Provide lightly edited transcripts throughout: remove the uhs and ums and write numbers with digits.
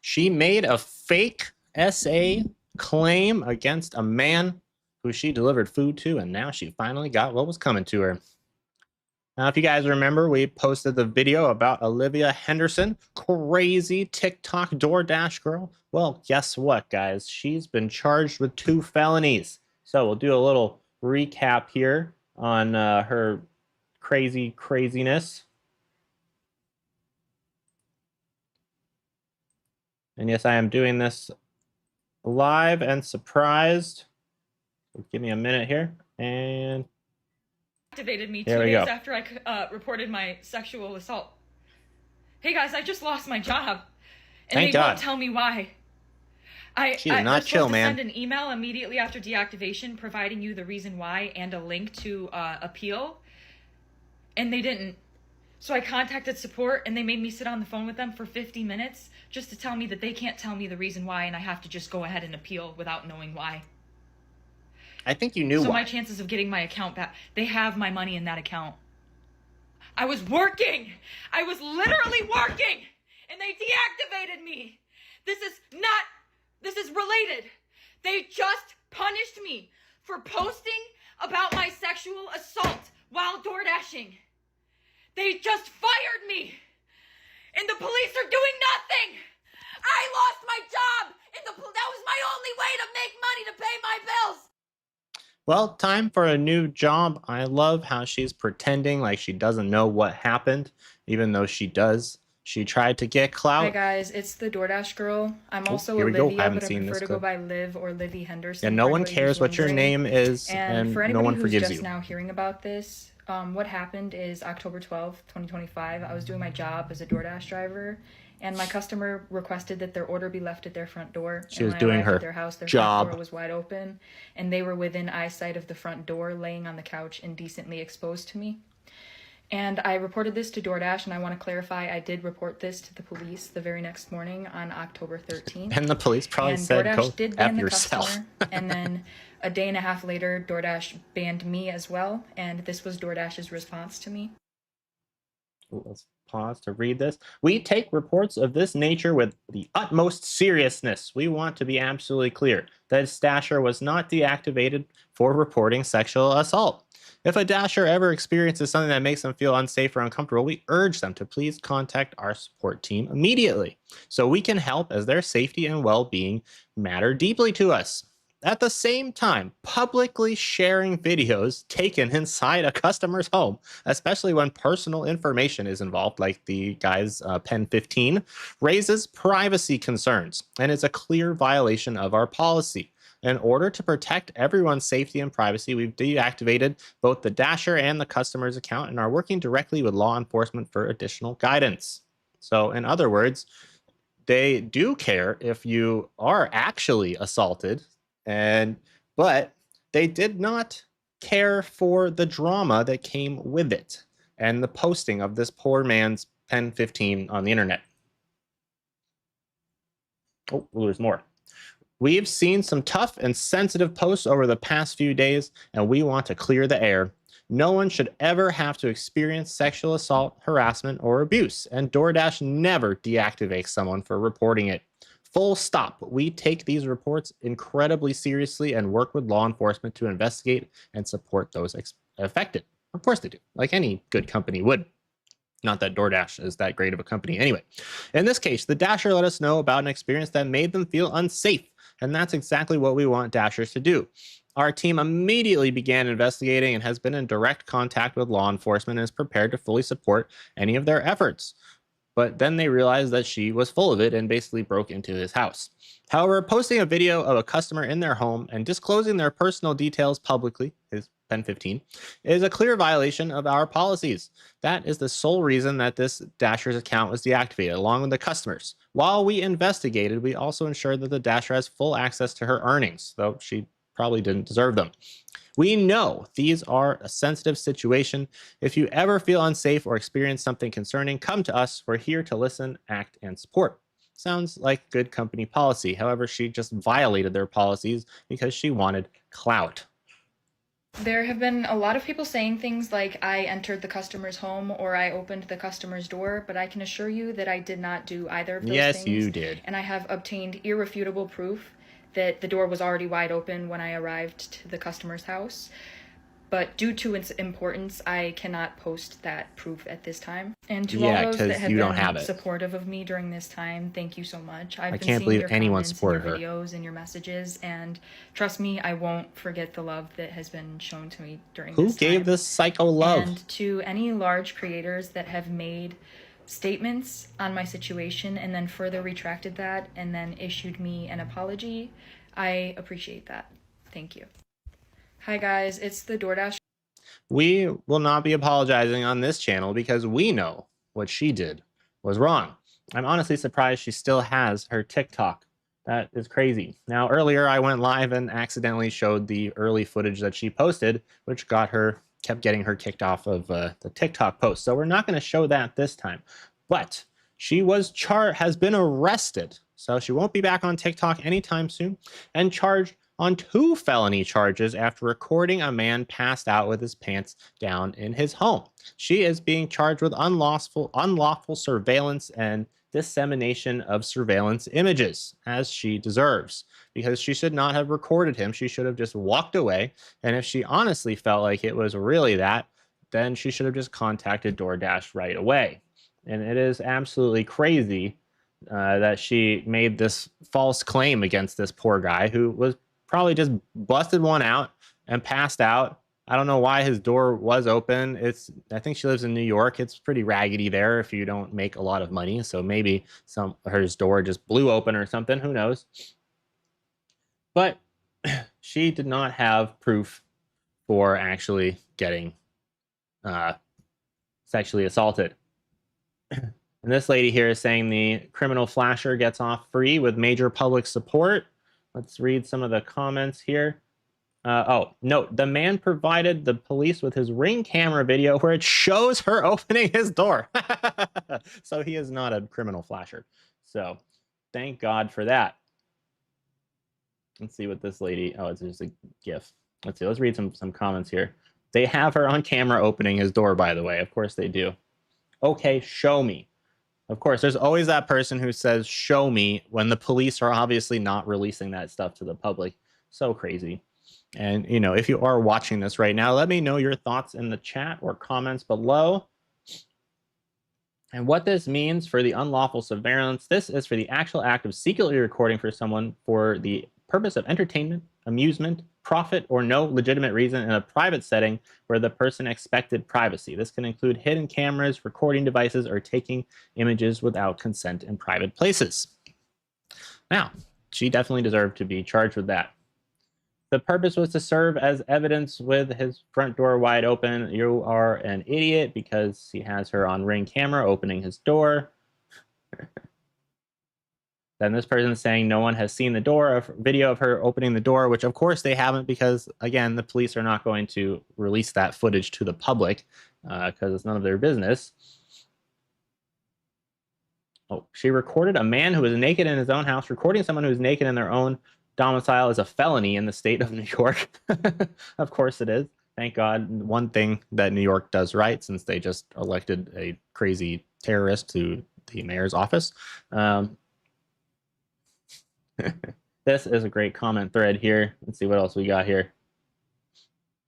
She made a fake SA claim against a man who she delivered food to, and now she finally got what was coming to her. Now, if you guys remember, we posted the video about Olivia Henderson, crazy TikTok DoorDash girl. Well, guess what, guys? She's been charged with 2 felonies. So we'll do a little recap here on her craziness. And yes, I am doing this live and surprised. So give me a minute here. And activated me 2 days after I reported my sexual assault. Hey guys, I just lost my job, and Thank they God. won't tell me why. She did not chill, man. Send an email immediately after deactivation, providing you the reason why and a link to appeal, and they didn't. So I contacted support, and they made me sit on the phone with them for 50 minutes just to tell me that they can't tell me the reason why, and I have to just go ahead and appeal without knowing why. I think you knew why. So my chances of getting my account back, they have my money in that account. I was working. I was literally working, and they deactivated me. This is related. They just punished me for posting about my sexual assault while DoorDashing. They just fired me, and the police are doing nothing. I lost my job, and that was my only way to make money to pay my bills. Well, time for a new job. I love how she's pretending like she doesn't know what happened, even though she does. She tried to get clout. Hi guys, it's the DoorDash girl. I'm also here we Olivia, go. I haven't but I seen prefer this to clip. go by Liv or Livy Henderson. And no one cares what your name is, and for no anybody one who's forgives just you. now hearing about this, what happened is October 12th, 2025, I was doing my job as a DoorDash driver, and my customer requested that their order be left at their front door. She was doing her their house, their job. front door was wide open, and they were within eyesight of the front door, laying on the couch indecently exposed to me. And I reported this to DoorDash, and I want to clarify, I did report this to the police the very next morning on October 13th. And the police probably said, DoorDash go did F ban the yourself. customer, and then a day and a half later, DoorDash banned me as well, and this was DoorDash's response to me. Let's pause to read this. We take reports of this nature with the utmost seriousness. We want to be absolutely clear that Dasher was not deactivated for reporting sexual assault. If a Dasher ever experiences something that makes them feel unsafe or uncomfortable, we urge them to please contact our support team immediately so we can help, as their safety and well-being matter deeply to us. At the same time, publicly sharing videos taken inside a customer's home, especially when personal information is involved, like the guy's Pen 15, raises privacy concerns and is a clear violation of our policy. In order to protect everyone's safety and privacy, we've deactivated both the Dasher and the customer's account and are working directly with law enforcement for additional guidance. So, in other words, they do care if you are actually assaulted, but they did not care for the drama that came with it and the posting of this poor man's Pen 15 on the internet. Oh, there's more. We've seen some tough and sensitive posts over the past few days, and we want to clear the air. No one should ever have to experience sexual assault, harassment, or abuse, and DoorDash never deactivates someone for reporting it. Full stop. We take these reports incredibly seriously and work with law enforcement to investigate and support those affected. Of course they do, like any good company would. Not that DoorDash is that great of a company anyway. In this case, the Dasher let us know about an experience that made them feel unsafe, and that's exactly what we want Dashers to do. Our team immediately began investigating and has been in direct contact with law enforcement and is prepared to fully support any of their efforts. But then they realized that she was full of it and basically broke into his house. However, posting a video of a customer in their home and disclosing their personal details publicly, his Pen 15, is a clear violation of our policies. That is the sole reason that this Dasher's account was deactivated, along with the customers. While we investigated, we also ensured that the Dasher has full access to her earnings, though she probably didn't deserve them. We know these are a sensitive situation. If you ever feel unsafe or experience something concerning, come to us. We're here to listen, act, and support. Sounds like good company policy. However, she just violated their policies because she wanted clout. There have been a lot of people saying things like I entered the customer's home or I opened the customer's door, but I can assure you that I did not do either of those Yes, things. you did. And I have obtained irrefutable proof that the door was already wide open when I arrived to the customer's house. But due to its importance, I cannot post that proof at this time. And to all Yeah, those that because have you don't have been it. supportive of me during this time, thank you so much. I've I been can't seeing believe your anyone comments and supported your her. videos and your messages, and trust me, I won't forget the love that has been shown to me during Who this gave time. this psycho love? And to any large creators that have made statements on my situation and then further retracted that and then issued me an apology, I appreciate that. Thank you. Hi guys, it's the DoorDash. We will not be apologizing on this channel because we know what she did was wrong. I'm honestly surprised she still has her TikTok. That is crazy. Now, earlier I went live and accidentally showed the early footage that she posted, which kept getting her kicked off of the TikTok post. So we're not going to show that this time. But she has been arrested. So she won't be back on TikTok anytime soon and charged on 2 felony charges after recording a man passed out with his pants down in his home. She is being charged with unlawful surveillance and dissemination of surveillance images, as she deserves, because she should not have recorded him. She should have just walked away. And if she honestly felt like it was really that, then she should have just contacted DoorDash right away. And it is absolutely crazy that she made this false claim against this poor guy who was probably just busted one out and passed out. I don't know why his door was open. I think she lives in New York. It's pretty raggedy there if you don't make a lot of money. So maybe hers door just blew open or something. Who knows? But she did not have proof for actually getting sexually assaulted. And this lady here is saying the criminal flasher gets off free with major public support. Let's read some of the comments here. Note, the man provided the police with his Ring camera video where it shows her opening his door. So he is not a criminal flasher. So thank God for that. Let's see what this lady, it's just a GIF. Let's see, let's read some comments here. They have her on camera opening his door, by the way. Of course they do. Okay, show me. Of course, there's always that person who says, show me, when the police are obviously not releasing that stuff to the public. So crazy. And, if you are watching this right now, let me know your thoughts in the chat or comments below. And what this means for the unlawful surveillance, this is for the actual act of secretly recording for someone for the purpose of entertainment, amusement, profit, or no legitimate reason in a private setting where the person expected privacy. This can include hidden cameras, recording devices, or taking images without consent in private places. Now, she definitely deserved to be charged with that. The purpose was to serve as evidence with his front door wide open. You are an idiot because he has her on Ring camera opening his door. Then this person is saying no one has seen the video of her opening the door, which of course they haven't because, again, the police are not going to release that footage to the public because it's none of their business. Oh, she recorded a man who was naked in his own house. Recording someone who's naked in their own domicile is a felony in the state of New York. Of course it is. Thank God. One thing that New York does right, since they just elected a crazy terrorist to the mayor's office. This is a great comment thread here. Let's see what else we got here.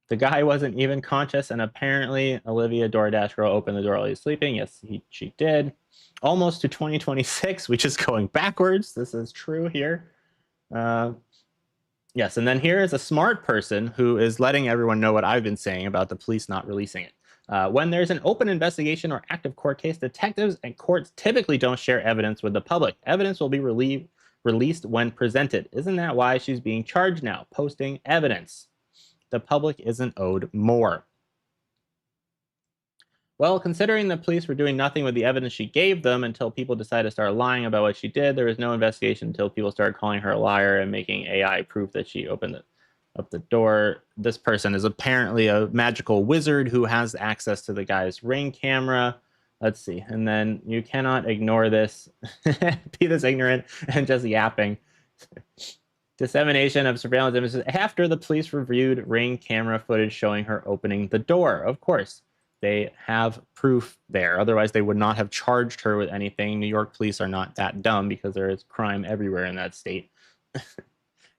The guy wasn't even conscious, and apparently Olivia DoorDash girl opened the door while he's sleeping. Yes, she did. Almost to 2026, which is going backwards. This is true here. Yes, and then here is a smart person who is letting everyone know what I've been saying about the police not releasing it. When there's an open investigation or active court case, detectives and courts typically don't share evidence with the public. Evidence will be released when presented. Isn't that why she's being charged now? Posting evidence. The public isn't owed more. Well, considering the police were doing nothing with the evidence she gave them until people decided to start lying about what she did, there was no investigation until people started calling her a liar and making AI proof that she opened up the door. This person is apparently a magical wizard who has access to the guy's Ring camera. Let's see. And then you cannot ignore this, be this ignorant and just yapping. Dissemination of surveillance images after the police reviewed Ring camera footage showing her opening the door. Of course, they have proof there. Otherwise, they would not have charged her with anything. New York police are not that dumb because there is crime everywhere in that state.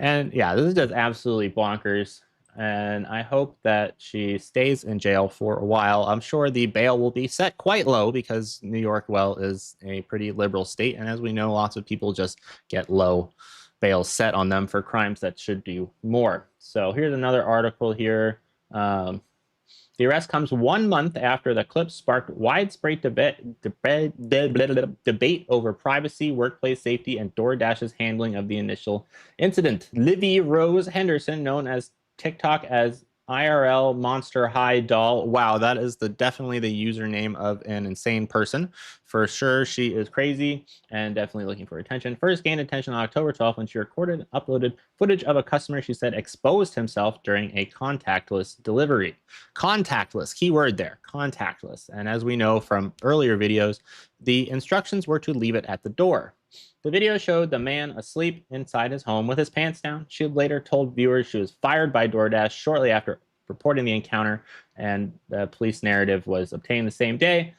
And yeah, this is just absolutely bonkers. And I hope that she stays in jail for a while. I'm sure the bail will be set quite low because New York, well, is a pretty liberal state. And as we know, lots of people just get low bail set on them for crimes that should do more. So here's another article here. The arrest comes 1 month after the clip sparked widespread debate over privacy, workplace safety, and DoorDash's handling of the initial incident. Livy Rose Henderson, known as TikTok as IRL Monster High Doll. Wow, that is definitely the username of an insane person. For sure, she is crazy and definitely looking for attention. First gained attention on October 12th when she recorded and uploaded footage of a customer she said exposed himself during a contactless delivery. Contactless, keyword there, contactless. And as we know from earlier videos, the instructions were to leave it at the door. The video showed the man asleep inside his home with his pants down. She later told viewers she was fired by DoorDash shortly after reporting the encounter, and the police narrative was obtained the same day.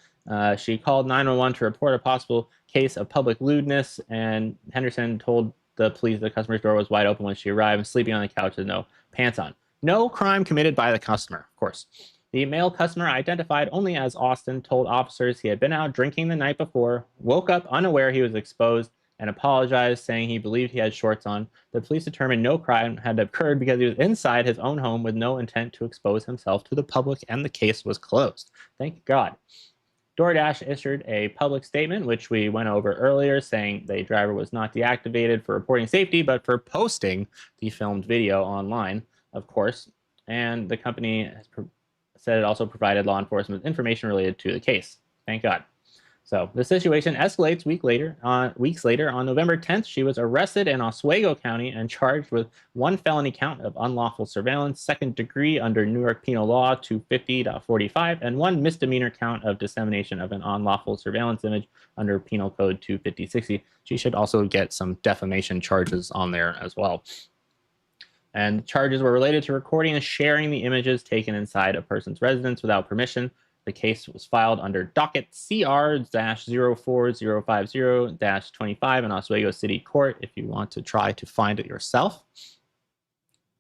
She called 911 to report a possible case of public lewdness, and Henderson told the police the customer's door was wide open when she arrived and sleeping on the couch with no pants on. No crime committed by the customer, of course. The male customer, identified only as Austin, told officers he had been out drinking the night before, woke up unaware he was exposed, and apologized, saying he believed he had shorts on. The police determined no crime had occurred because he was inside his own home with no intent to expose himself to the public, and the case was closed. Thank God. DoorDash issued a public statement, which we went over earlier, saying the driver was not deactivated for reporting safety, but for posting the filmed video online, of course. And the company has said it also provided law enforcement information related to the case. Thank God. So the situation escalates weeks later. On November 10th, she was arrested in Oswego County and charged with 1 felony count of unlawful surveillance, second degree under New York Penal Law 250.45, and 1 misdemeanor count of dissemination of an unlawful surveillance image under Penal Code 250.60. She should also get some defamation charges on there as well. And the charges were related to recording and sharing the images taken inside a person's residence without permission. The case was filed under docket CR-04050-25 in Oswego City Court if you want to try to find it yourself.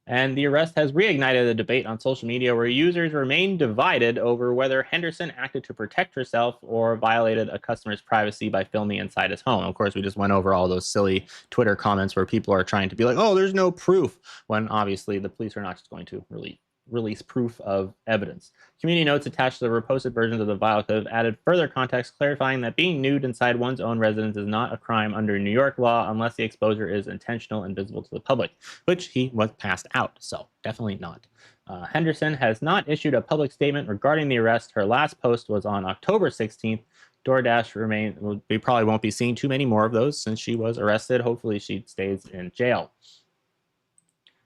And the arrest has reignited a debate on social media where users remain divided over whether Henderson acted to protect herself or violated a customer's privacy by filming inside his home. Of course, we just went over all those silly Twitter comments where people are trying to be like, oh, there's no proof, when obviously the police are not just going to release proof of evidence. Community notes attached to the reposted versions of the file could have added further context, clarifying that being nude inside one's own residence is not a crime under New York law unless the exposure is intentional and visible to the public, which he was passed out, so definitely not. Henderson has not issued a public statement regarding the arrest. Her last post was on October 16th. DoorDash we probably won't be seeing too many more of those since she was arrested. Hopefully she stays in jail.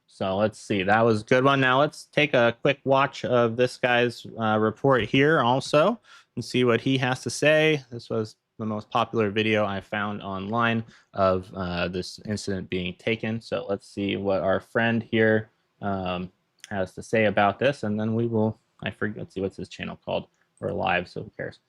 So let's see, that was a good one. Now let's take a quick watch of this guy's report here also and see what he has to say. This was the most popular video I found online of this incident being taken. So let's see what our friend here has to say about this. And then we will, let's see, what's his channel called? We're live, so who cares?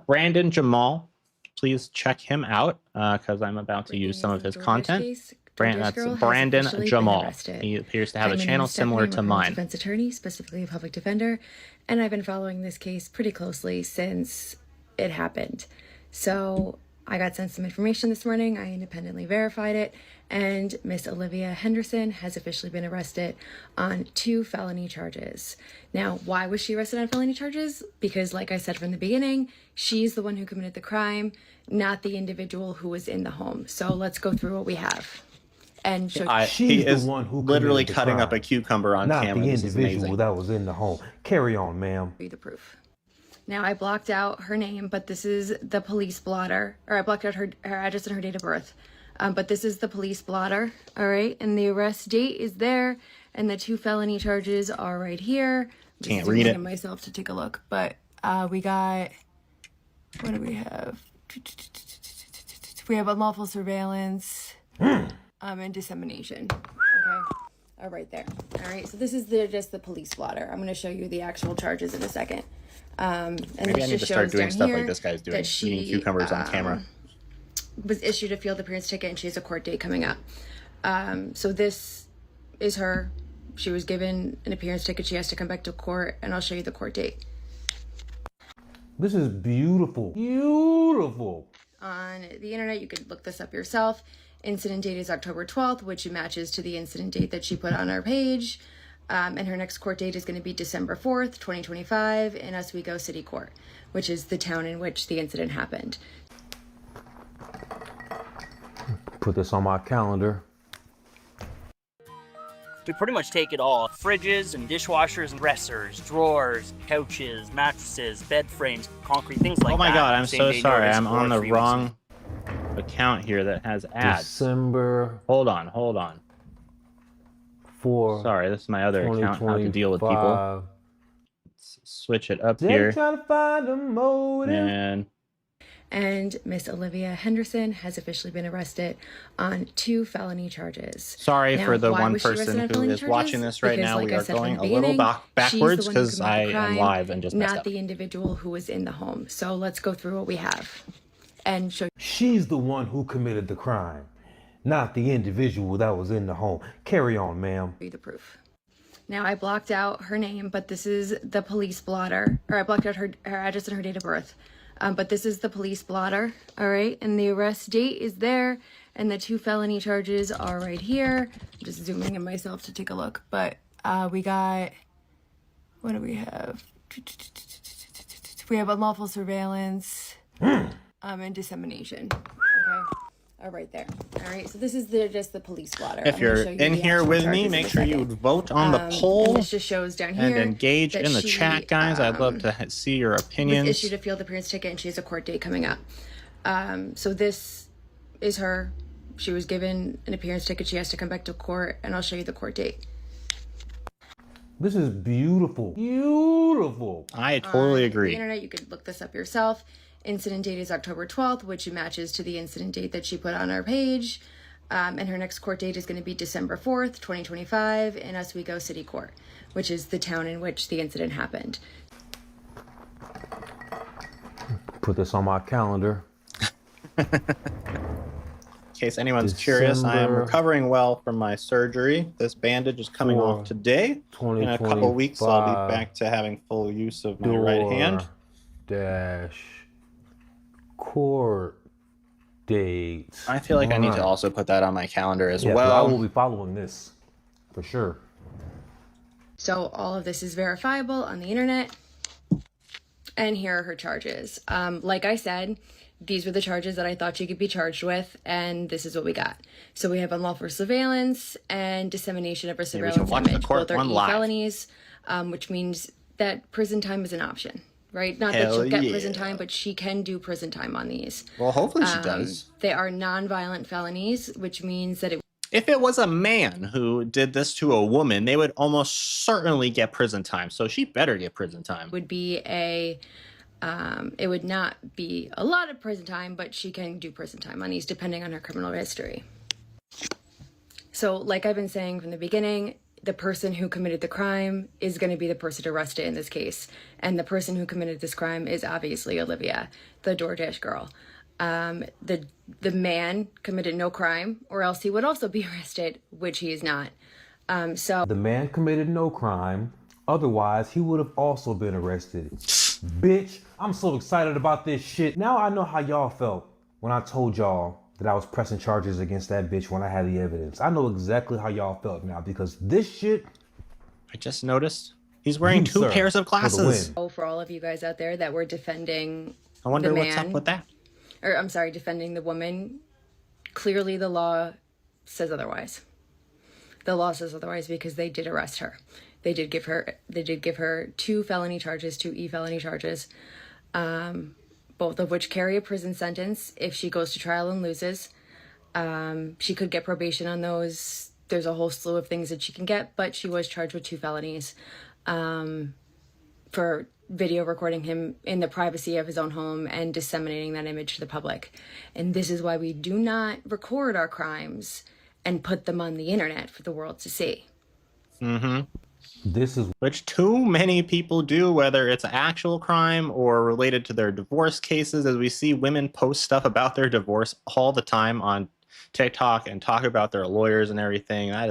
Brandon Jamal, please check him out because I'm about to use some of his content. That's Brandon Jamal. He appears to have a channel similar to mine. Defense attorney, specifically a public defender, and I've been following this case pretty closely since it happened. So I got sent some information this morning. I independently verified it, and Miss Olivia Henderson has officially been arrested on 2 felony charges. Now, why was she arrested on felony charges? Because, like I said from the beginning, she's the one who committed the crime, not the individual who was in the home. So let's go through what we have. And he is the one who literally cutting up a cucumber on camera. Not the individual that was in the home. Carry on, ma'am. Be the proof. Now, I blocked out her name, but this is the police blotter. Or I blocked out her address and her date of birth. But this is the police blotter, all right? And the arrest date is there, and the 2 felony charges are right here. Can't read it myself to take a look, but we got, what do we have? We have unlawful surveillance. and dissemination. Okay, right there. All right, so this is just the police blotter. I'm going to show you the actual charges in a second. And Maybe I need to start doing stuff like this guy's doing, eating cucumbers on camera. Was issued a field appearance ticket, and she has a court date coming up. So this is her. She was given an appearance ticket. She has to come back to court, and I'll show you the court date. This is beautiful. Beautiful. On the internet, you could look this up yourself. Incident date is October 12th, which matches to the incident date that she put on our page. And her next court date is going to be December 4th, 2025 in Oswego City Court, which is the town in which the incident happened. Put this on my calendar. We pretty much take it all. Fridges and dishwashers and dressers, drawers, couches, mattresses, bed frames, concrete, things like that. Oh my god, I'm so Same-day sorry. notice I'm or on the 3 weeks wrong account here that has ads. December Hold on. 4. Sorry, this is my other account. How to deal with people. Let's switch it up They're here. trying to find a motive. And Miss Olivia Henderson has officially been arrested on 2 felony charges. Sorry now, for the why one was she arrested person on who felony is charges? watching this right Because, now. like We I are said from going the a little beginning, backwards she's the one who because I committed the am crime, live and just messed not up. the individual who was in the home. So let's go through what we have and show She's the one who committed the crime, not the individual that was in the home. Carry on, ma'am. you the proof. Now, I blocked out her name, but this is the police blotter, or I blocked out her address and her date of birth. But this is the police blotter, all right? And the arrest date is there, and the 2 felony charges are right here. I'm just zooming in myself to take a look. But we got, what do we have? We have unlawful surveillance and dissemination, okay? Right there. All right, so this is just the police blotter. If you're in here with me, make sure you vote on the poll and this just shows down here and engage that in the she, chat, guys. I'd love to see your opinions. was issued a field appearance ticket, and she has a court date coming up. So this is her. She was given an appearance ticket. She has to come back to court, and I'll show you the court date. This is beautiful. Beautiful. I totally agree. On the internet, you could look this up yourself. Incident date is October 12th, which matches to the incident date that she put on our page. And her next court date is going to be December 4th, 2025 in Oswego City Court, which is the town in which the incident happened. Put this on my calendar. In case anyone's curious, I am recovering well from my surgery. This bandage is coming off today. In a couple of weeks, I'll be back to having full use of my right hand. DoorDash court dates. I feel like I need to also put that on my calendar as I well. will be following this for sure. So all of this is verifiable on the internet. And here are her charges. Like I said, these were the charges that I thought she could be charged with, and this is what we got. So we have unlawful surveillance and dissemination of a surveillance image. Both are felonies, which means that prison time is an option, right? Not that she'll get prison time, but she can do prison time on these. Well, hopefully she does. They are non-violent felonies, which means that if it was a man who did this to a woman, they would almost certainly get prison time. So she better get prison time. Would be it would not be a lot of prison time, but she can do prison time on these depending on her criminal history. So like I've been saying from the beginning, the person who committed the crime is going to be the person arrested in this case. And the person who committed this crime is obviously Olivia, the DoorDash girl. The man committed no crime, or else he would also be arrested, which he is not. So the man committed no crime, otherwise he would have also been arrested. Bitch, I'm so excited about this shit. Now I know how y'all felt when I told y'all that I was pressing charges against that bitch when I had the evidence. I know exactly how y'all felt now, because this shit... I just noticed he's wearing 2 pairs of glasses. For all of you guys out there that were defending I wonder the man, what's up with that. Or I'm sorry, defending the woman, clearly the law says otherwise. The law says otherwise because they did arrest her. They did give her 2 felony charges, 2 felony charges, both of which carry a prison sentence if she goes to trial and loses. She could get probation on those. There's a whole slew of things that she can get, but she was charged with 2 felonies for video recording him in the privacy of his own home and disseminating that image to the public. And this is why we do not record our crimes and put them on the internet for the world to see. Mm-hmm. This is Which too many people do, whether it's an actual crime or related to their divorce cases, as we see women post stuff about their divorce all the time on TikTok and talk about their lawyers and everything. That